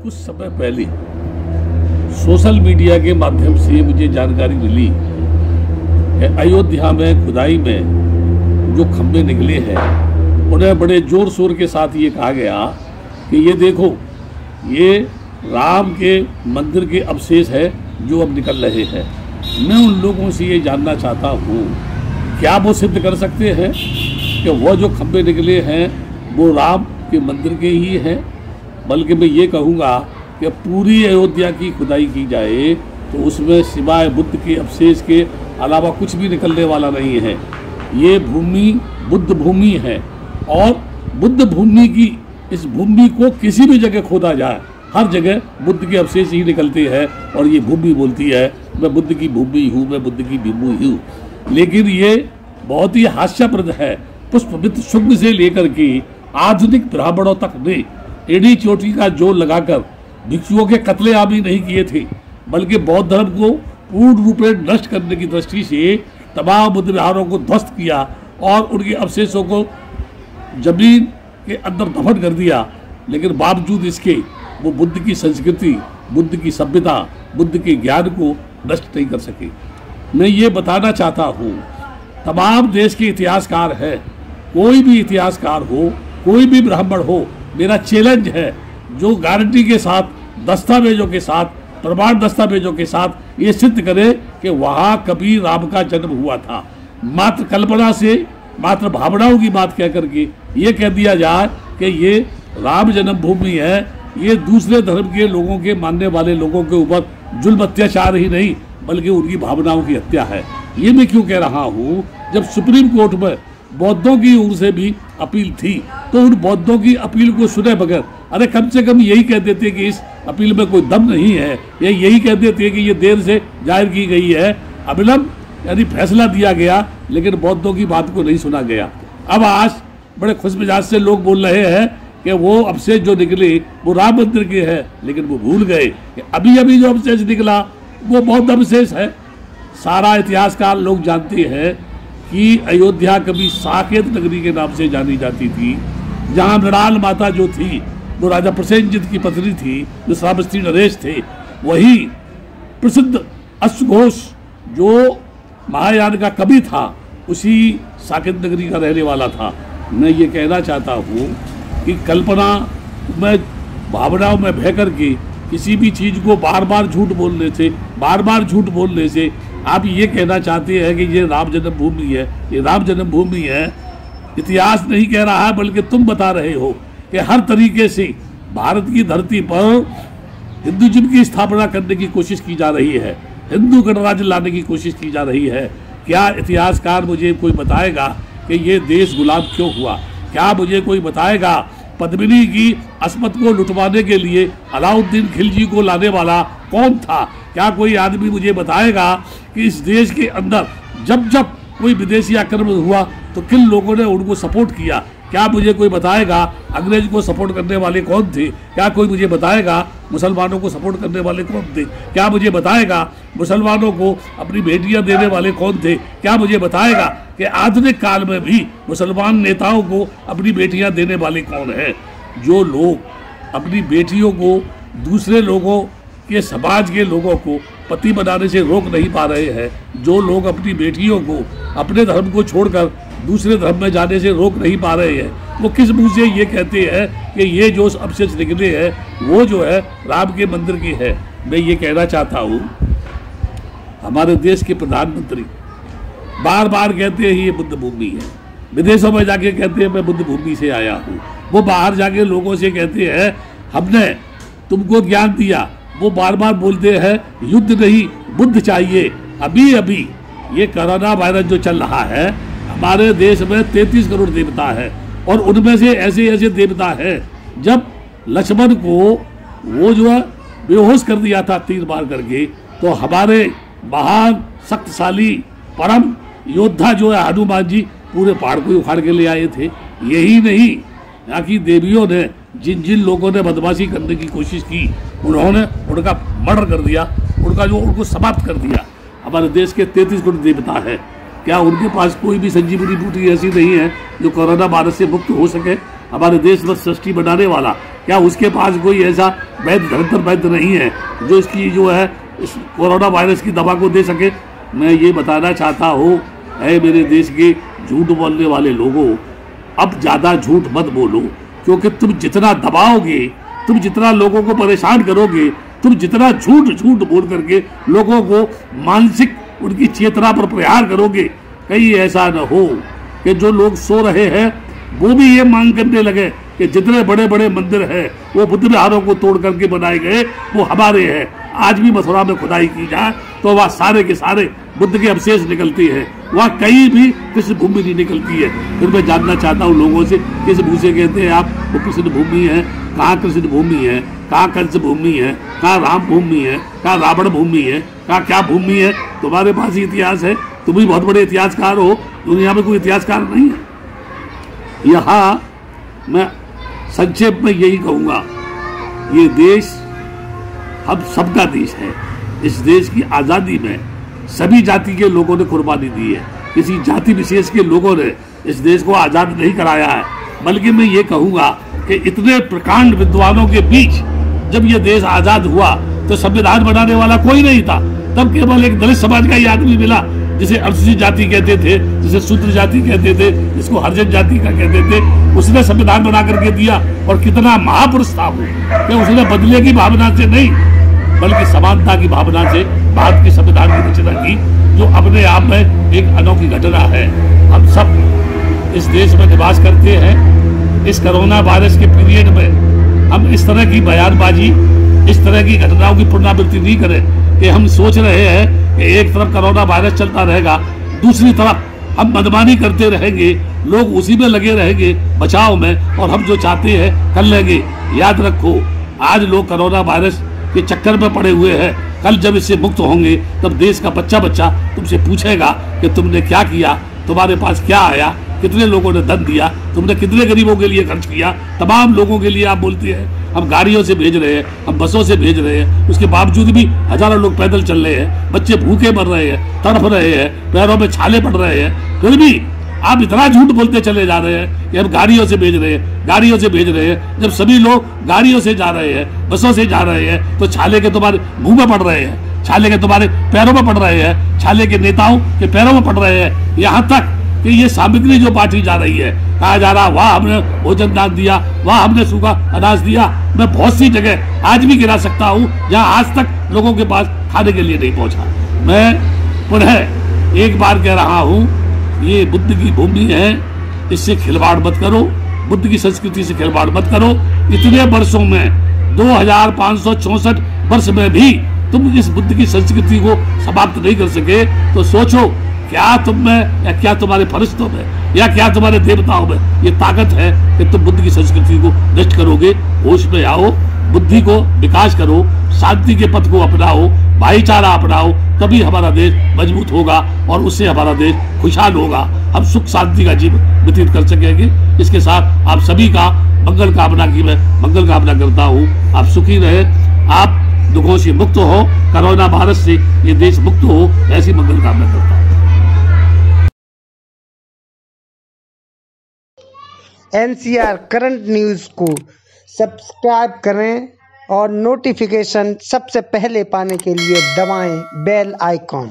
कुछ समय पहले सोशल मीडिया के माध्यम से मुझे जानकारी मिली कि अयोध्या में खुदाई में जो खंभे निकले हैं उन्हें बड़े जोर शोर के साथ ये कहा गया कि ये देखो, ये राम के मंदिर के अवशेष है जो अब निकल रहे हैं। मैं उन लोगों से ये जानना चाहता हूँ, क्या वो सिद्ध कर सकते हैं कि वो जो खंभे निकले हैं वो राम के मंदिर के ही हैं? बल्कि मैं ये कहूँगा कि पूरी अयोध्या की खुदाई की जाए तो उसमें सिवाय बुद्ध के अवशेष के अलावा कुछ भी निकलने वाला नहीं है। ये भूमि बुद्ध भूमि है और बुद्ध भूमि की इस भूमि को किसी भी जगह खोदा जाए, हर जगह बुद्ध के अवशेष ही निकलते हैं और ये भूमि बोलती है मैं बुद्ध की भूमि हूँ, मैं बुद्ध की भूमि हूँ। लेकिन ये बहुत ही हास्यप्रद है। पुष्पमित्र शुक्ल से लेकर के आधुनिक ब्राह्मणों तक ने एड़ी चोटी का जोर लगाकर भिक्षुओं के कत्लेआम ही नहीं किए थे, बल्कि बौद्ध धर्म को पूर्ण रूप में नष्ट करने की दृष्टि से तमाम बुद्ध विहारों को ध्वस्त किया और उनके अवशेषों को जमीन के अंदर दफन कर दिया। लेकिन बावजूद इसके वो बुद्ध की संस्कृति, बुद्ध की सभ्यता, बुद्ध के ज्ञान को नष्ट नहीं कर सके। मैं ये बताना चाहता हूँ, तमाम देश के इतिहासकार हैं, कोई भी इतिहासकार हो, कोई भी ब्राह्मण हो, मेरा चैलेंज है जो गारंटी के साथ, दस्तावेजों के साथ, प्रमाण दस्तावेजों के साथ ये सिद्ध करे कि वहाँ कभी राम का जन्म हुआ था। मात्र कल्पना से, मात्र भावनाओं की बात कह करके ये कह दिया जाए कि ये राम जन्मभूमि है, ये दूसरे धर्म के लोगों के मानने वाले लोगों के ऊपर जुल्म अत्याचार ही नहीं बल्कि उनकी भावनाओं की हत्या है। ये मैं क्यों कह रहा हूँ? जब सुप्रीम कोर्ट में बौद्धों की ओर से भी अपील थी तो उन बौद्धों की अपील को सुने बगैर, अरे कम से कम यही कह देते कि इस अपील में कोई दम नहीं है, या यही कह देते कि ये देर से जाहिर की गई है, अविलंब यानी फैसला दिया गया, लेकिन बौद्धों की बात को नहीं सुना गया। अब आज बड़े खुश मिजाज से लोग बोल रहे हैं कि वो अवशेष जो निकले वो राम मंदिर के हैं, लेकिन वो भूल गए कि अभी अभी जो अवशेष निकला वो बौद्ध अवशेष है। सारा इतिहासकार लोग जानते हैं कि अयोध्या कभी साकेत नगरी के नाम से जानी जाती थी, जहाँ मृणाल माता जो थी वो राजा प्रसेनजित की पत्नी थी, जो श्रावस्ती नरेश थे। वही प्रसिद्ध अश्वघोष जो महायान का कवि था, उसी साकेत नगरी का रहने वाला था। मैं ये कहना चाहता हूँ कि कल्पना में, भावनाओं में बह करके किसी भी चीज़ को बार बार झूठ बोलने से, बार बार झूठ बोलने से आप ये कहना चाहते हैं कि ये राम जन्मभूमि है, ये राम जन्मभूमि है। इतिहास नहीं कह रहा है, बल्कि तुम बता रहे हो कि हर तरीके से भारत की धरती पर हिंदुइज्म की स्थापना करने की कोशिश की जा रही है, हिंदू गणराज्य लाने की कोशिश की जा रही है। क्या इतिहासकार मुझे कोई बताएगा कि ये देश गुलाम क्यों हुआ? क्या मुझे कोई बताएगा पद्मिनी की अस्मत को लुटवाने के लिए अलाउद्दीन खिलजी को लाने वाला कौन था? क्या कोई आदमी मुझे बताएगा कि इस देश के अंदर जब जब कोई विदेशी आक्रमण हुआ तो किन लोगों ने उनको सपोर्ट किया? क्या मुझे कोई बताएगा अंग्रेज को सपोर्ट करने वाले कौन थे? क्या कोई मुझे बताएगा मुसलमानों को सपोर्ट करने वाले कौन थे? क्या मुझे बताएगा मुसलमानों को अपनी बेटियां देने वाले कौन थे? क्या मुझे बताएगा कि आधुनिक काल में भी मुसलमान नेताओं को अपनी बेटियां देने वाले कौन हैं? जो लोग अपनी बेटियों को दूसरे लोगों के, समाज के लोगों को पति बनाने से रोक नहीं पा रहे हैं, जो लोग अपनी बेटियों को अपने धर्म को छोड़कर दूसरे धर्म में जाने से रोक नहीं पा रहे हैं, वो किस मुंह से ये कहते हैं कि ये जो अवशेष निकले हैं वो जो है राम के मंदिर की है? मैं ये कहना चाहता हूँ, हमारे देश के प्रधानमंत्री बार बार कहते हैं ये बुद्ध भूमि है, विदेशों में जाके कहते हैं मैं बुद्ध भूमि से आया हूँ, वो बाहर जाके लोगों से कहते हैं हमने तुमको ज्ञान दिया, वो बार बार बोलते हैं युद्ध नहीं बुद्ध चाहिए। अभी अभी ये कोरोना वायरस जो चल रहा है, हमारे देश में 33 करोड़ देवता है और उनमें से ऐसे ऐसे देवता हैं, जब लक्ष्मण को वो जो है बेहोश कर दिया था तीर मार करके, तो हमारे महान शक्तिशाली परम योद्धा जो है हनुमान जी पूरे पहाड़ को उखाड़ के ले आए थे। यही नहीं, यहाँ की देवियों ने जिन जिन लोगों ने बदमाशी करने की कोशिश की उन्होंने उनका मर्डर कर दिया, उनको समाप्त कर दिया। हमारे देश के 33 करोड़ देवता है, क्या उनके पास कोई भी संजीवनी बूटी ऐसी नहीं है जो कोरोना वायरस से मुक्त हो सके? हमारे देश में सृष्टि बनाने वाला क्या उसके पास कोई ऐसा वैध धरतर वैद्य नहीं है जो इसकी जो है इस कोरोना वायरस की दवा को दे सके? मैं ये बताना चाहता हूँ, ऐ मेरे देश के झूठ बोलने वाले लोगों, अब ज़्यादा झूठ मत बोलो, क्योंकि तुम जितना दबाओगे, तुम जितना लोगों को परेशान करोगे, तुम जितना झूठ झूठ बोल करके लोगों को मानसिक उनकी चेतना पर प्रहार करोगे, कहीं ऐसा न हो कि जो लोग सो रहे हैं वो भी ये मांग करने लगे कि जितने बड़े बड़े मंदिर हैं वो बुद्ध विहारों को तोड़ करके बनाए गए वो हमारे हैं। आज भी मथुरा में खुदाई की जाए तो वह सारे के सारे बुद्ध के अवशेष निकलती है, वह कहीं भी कृष्ण भूमि नहीं निकलती है। फिर मैं जानना चाहता हूँ लोगों से, किस भू से कहते हैं आप वो कृष्ण भूमि है? कहाँ कृष्ण भूमि है? कहाँ कंस भूमि है? कहाँ राम भूमि है? कहाँ रावण भूमि है? कहाँ क्या भूमि है? तुम्हारे पास ही इतिहास है, तुम भी बहुत बड़े इतिहासकार हो, दुनिया में कोई इतिहासकार नहीं है। यहाँ मैं संक्षेप में यही कहूँगा, ये देश हम सबका देश है। इस देश की आज़ादी में सभी जाति के लोगों ने कुर्बानी दी है, किसी जाति विशेष के लोगों ने इस देश को आज़ाद नहीं कराया है। बल्कि मैं ये कहूँगा कि इतने प्रकांड विद्वानों के बीच जब ये देश आज़ाद हुआ तो संविधान बनाने वाला कोई नहीं था, तब केवल एक दलित समाज का ही आदमी मिला जिसे अनुसूचित जाति कहते थे, जिसे शूद्र जाति कहते थे, जिसको हरिजन जाति का कहते थे। उसने संविधान बना करके दिया और कितना महापुरुष था वो कि उसने बदले की भावना से नहीं बल्कि समानता की भावना से भारत के संविधान की रचना की, जो अपने आप में एक अनोखी घटना है। हम सब इस देश में निवास करते हैं। इस कोरोना वायरस के पीरियड में हम इस तरह की बयानबाजी, इस तरह की घटनाओं की पुनरावृत्ति नहीं करें कि हम सोच रहे हैं कि एक तरफ कोरोना वायरस चलता रहेगा, दूसरी तरफ हम मनमानी करते रहेंगे, लोग उसी में लगे रहेंगे बचाव में, और हम जो चाहते हैं कर लेंगे। याद रखो, आज लोग कोरोना वायरस के चक्कर में पड़े हुए हैं, कल जब इससे मुक्त होंगे तब देश का बच्चा बच्चा तुमसे पूछेगा कि तुमने क्या किया, तुम्हारे पास क्या आया, कितने लोगों ने धन दिया, तुमने कितने गरीबों के लिए खर्च किया। तमाम लोगों के लिए आप बोलते हैं हम गाड़ियों से भेज रहे हैं, हम बसों से भेज रहे हैं, उसके बावजूद भी हजारों लोग पैदल चल रहे हैं, बच्चे भूखे मर रहे हैं, तड़फ रहे हैं, पैरों में छाले पड़ रहे हैं, फिर भी आप इतना झूठ बोलते चले जा रहे हैं कि हम गाड़ियों से भेज रहे हैं, गाड़ियों से भेज रहे हैं। जब सभी लोग गाड़ियों से जा रहे हैं, बसों से जा रहे हैं, तो छाले के तुम्हारे मुंह में पड़ रहे हैं, छाले के तुम्हारे पैरों में पड़ रहे हैं, छाले के नेताओं के पैरों में पड़ रहे हैं। यहाँ तक कि ये सामग्री जो बांटी जा रही है, कहा जा रहा वाह हमने भोजन दान दिया, वाह हमने सूखा अनाज दिया। मैं बहुत सी जगह आज भी गिरा सकता हूँ जहाँ आज तक लोगों के पास खाने के लिए नहीं पहुँचा। मैं पुनः एक बार कह रहा हूँ, ये बुद्ध की भूमि है, इससे खिलवाड़ मत करो, बुद्ध की संस्कृति से खिलवाड़ मत करो। इतने वर्षों में 2564 वर्ष में भी तुम इस बुद्ध की संस्कृति को समाप्त नहीं कर सके, तो सोचो क्या तुम में या क्या तुम्हारे फरिश्तों में या क्या तुम्हारे देवताओं में ये ताकत है कि तुम बुद्ध की संस्कृति को नष्ट करोगे। होश में आओ, बुद्धि को विकास करो, शांति के पथ को अपनाओ, भाईचारा अपनाओ, तभी हमारा देश मजबूत होगा और उससे हमारा देश खुशहाल होगा। हम सुख शांति का जीवन व्यतीत कर सकेंगे। इसके साथ आप सभी का मंगल कामना की मैं मंगल कामना करता हूँ। आप सुखी रहे, आप दुखों से मुक्त हो, कोरोना वायरस से ये देश मुक्त हो, ऐसी मंगल कामना करता हूँ। NCR करंट न्यूज़ को सब्सक्राइब करें और नोटिफिकेशन सबसे पहले पाने के लिए दबाएं बेल आइकॉन।